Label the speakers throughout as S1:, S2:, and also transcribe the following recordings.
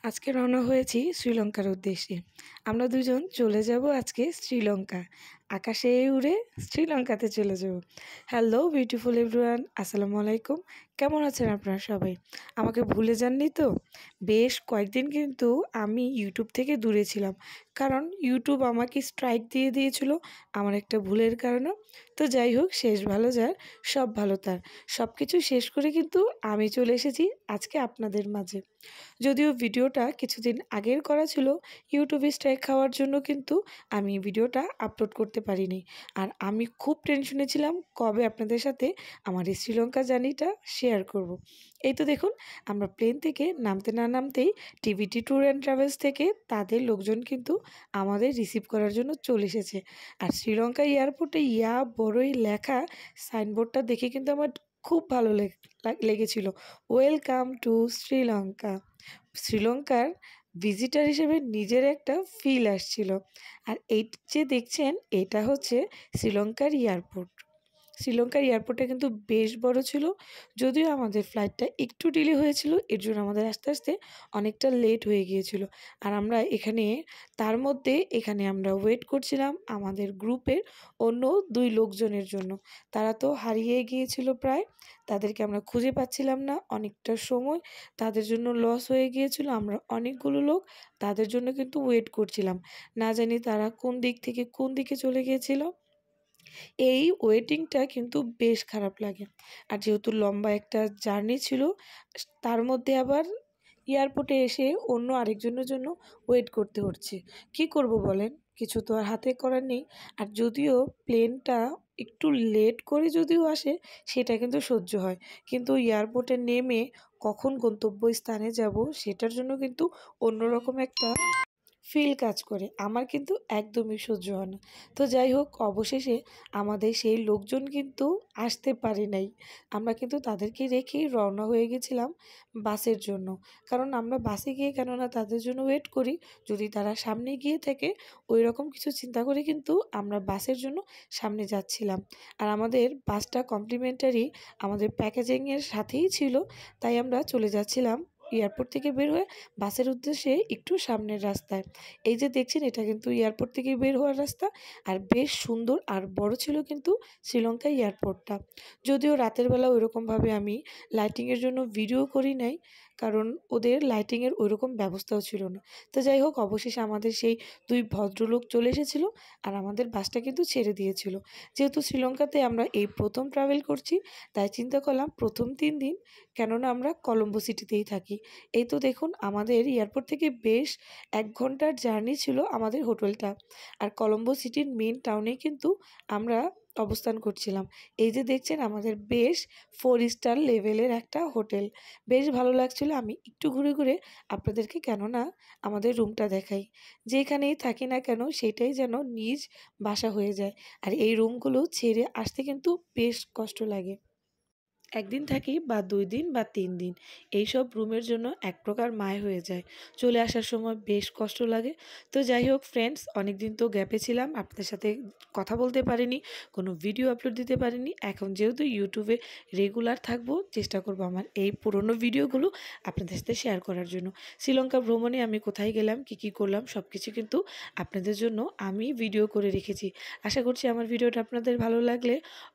S1: আজকে রওনা হয়েছি শ্রীলঙ্কার উদ্দেশ্যে। আমরা দুজন চলে যাব আজকে শ্রীলঙ্কা। আকাশে উড়ে শ্রীলঙ্কাতে চলে যাব। হ্যালো বিউটিফুল এভরিওয়ান, আসসালামু আলাইকুম। কেমন আছেন আপনারা সবাই? আমাকে ভুলে যাননি তো? বেশ কয়েকদিন কিন্তু আমি ইউটিউব থেকে দূরে ছিলাম, কারণ ইউটিউব আমাকে স্ট্রাইক দিয়ে দিয়েছিল আমার একটা ভুলের কারণে। তো যাই হোক, শেষ ভালো যার, সব ভালো তার। সব কিছু শেষ করে কিন্তু আমি চলে এসেছি আজকে আপনাদের মাঝে। যদিও ভিডিওটা কিছুদিন আগের করা ছিল, ইউটিউবে স্ট্রাইক খাওয়ার জন্য কিন্তু আমি ভিডিওটা আপলোড করতে পারিনি। আর আমি খুব টেনশনে ছিলাম কবে আপনাদের সাথে আমার এই শ্রীলঙ্কা জার্নিটা শেয়ার করব। এই তো দেখুন, আমরা প্লেন থেকে নামতে না নামতেই টিভিটি ট্যুর অ্যান্ড ট্রাভেলস থেকে তাদের লোকজন কিন্তু আমাদের রিসিভ করার জন্য চলে এসেছে। আর শ্রীলঙ্কা এয়ারপোর্টে বড়ই লেখা সাইনবোর্ডটা দেখে কিন্তু আমার খুব ভালো লেগেছিল, ওয়েলকাম টু শ্রীলঙ্কা। শ্রীলঙ্কার ভিজিটার হিসেবে নিজের একটা ফিল আসছিল। আর এই যে দেখছেন, এটা হচ্ছে শ্রীলঙ্কার এয়ারপোর্ট। শ্রীলঙ্কার এয়ারপোর্টটা কিন্তু বেশ বড় ছিল, যদিও আমাদের ফ্লাইটটা একটু ডিলে হয়েছিল, এর জন্য আমাদের আস্তে আস্তে অনেকটা লেট হয়ে গিয়েছিল। আর আমরা তার মধ্যে এখানে আমরা ওয়েট করছিলাম আমাদের গ্রুপের অন্য 2 লোকজনের জন্য। তারা তো হারিয়ে গিয়েছিল প্রায়, তাদেরকে আমরা খুঁজে পাচ্ছিলাম না। অনেকটা সময় তাদের জন্য লস হয়ে গিয়েছিল। আমরা অনেকগুলো লোক তাদের জন্য কিন্তু ওয়েট করছিলাম, না জানি তারা কোন দিক থেকে কোন দিকে চলে গিয়েছিল। এই ওয়েটিংটা কিন্তু বেশ খারাপ লাগে। আর যেহেতু লম্বা একটা জার্নি ছিল, তার মধ্যে আবার এয়ারপোর্টে এসে অন্য আরেকজনের জন্য ওয়েট করতে হচ্ছে। কি করব বলেন? কিছু তো আর হাতে করার নেই। আর যদিও প্লেনটা একটু লেট করে যদিও আসে, সেটা কিন্তু সহ্য হয়। কিন্তু এয়ারপোর্টে নেমে কখন গন্তব্যস্থানে যাব, সেটার জন্য কিন্তু অন্যরকম একটা ফিল কাজ করে। আমার কিন্তু একদমই সহ্য হয় না। তো যাই হোক, অবশেষে আমাদের সেই লোকজন কিন্তু আসতে পারে নাই। আমরা কিন্তু তাদেরকে রেখেই রওনা হয়ে গেছিলাম বাসের জন্য। কারণ আমরা বাসে গিয়ে কেননা তাদের জন্য ওয়েট করি, যদি তারা সামনে গিয়ে থাকে ওইরকম কিছু চিন্তা করে কিন্তু আমরা বাসের জন্য সামনে যাচ্ছিলাম। আর আমাদের বাসটা কমপ্লিমেন্টারি আমাদের প্যাকেজিংয়ের সাথেই ছিল, তাই আমরা চলে যাচ্ছিলাম এয়ারপোর্ট থেকে বের হয়ে বাসের উদ্দেশ্যে একটু সামনের রাস্তায়। এই যে দেখছেন, এটা কিন্তু এয়ারপোর্ট থেকে বের হওয়ার রাস্তা। আর বেশ সুন্দর আর বড় ছিল কিন্তু শ্রীলঙ্কা এয়ারপোর্টটা। যদিও রাতের বেলা ওইরকমভাবে আমি লাইটিংয়ের জন্য ভিডিও করি নাই, কারণ ওদের লাইটিংয়ের ওইরকম ব্যবস্থাও ছিল না। তো যাই হোক, অবশেষে আমাদের সেই 2 ভদ্রলোক চলে এসেছিল আর আমাদের বাসটা কিন্তু ছেড়ে দিয়েছিল। যেহেতু শ্রীলঙ্কাতে আমরা এই প্রথম ট্রাভেল করছি, তাই চিন্তা করলাম প্রথম 3 দিন, কেননা আমরা কলম্বো সিটিতেই থাকি। এই তো দেখুন, আমাদের এয়ারপোর্ট থেকে বেশ 1 ঘন্টার জার্নি ছিল আমাদের হোটেলটা। আর কলম্বো সিটির মেইন টাউনেই কিন্তু আমরা অবস্থান করছিলাম। এই যে দেখছেন, আমাদের বেশ 4 স্টার লেভেলের একটা হোটেল। বেশ ভালো লাগছিল। আমি একটু ঘুরে ঘুরে আপনাদেরকে কেননা আমাদের রুমটা দেখাই। যেখানেই থাকি না কেন সেটাই যেন নিজ বাসা হয়ে যায়। আর এই রুমগুলো ছেড়ে আসতে কিন্তু বেশ কষ্ট লাগে। 1 দিন থাকি বা 2 দিন বা 3 দিন, এইসব রুমের জন্য এক প্রকার মায় হয়ে যায়। চলে আসার সময় বেশ কষ্ট লাগে। তো যাই হোক ফ্রেন্ডস, অনেক দিন তো গ্যাপে ছিলাম, আপনাদের সাথে কথা বলতে পারিনি, কোনো ভিডিও আপলোড দিতে পারিনি। এখন যেহেতু ইউটিউবে রেগুলার থাকবো, চেষ্টা করব আমার এই পুরনো ভিডিওগুলো আপনাদের সাথে শেয়ার করার জন্য। শ্রীলঙ্কা ভ্রমণে আমি কোথায় গেলাম, কি করলাম, সব কিছু কিন্তু আপনাদের জন্য আমি ভিডিও করে রেখেছি। আশা করছি আমার ভিডিওটা আপনাদের ভালো লাগলে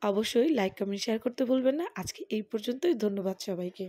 S1: অবশ্যই লাইক, কমেন্ট, শেয়ার করতে ভুলবেন না। আজকে এই পর্যন্তই। ধন্যবাদ সবাইকে।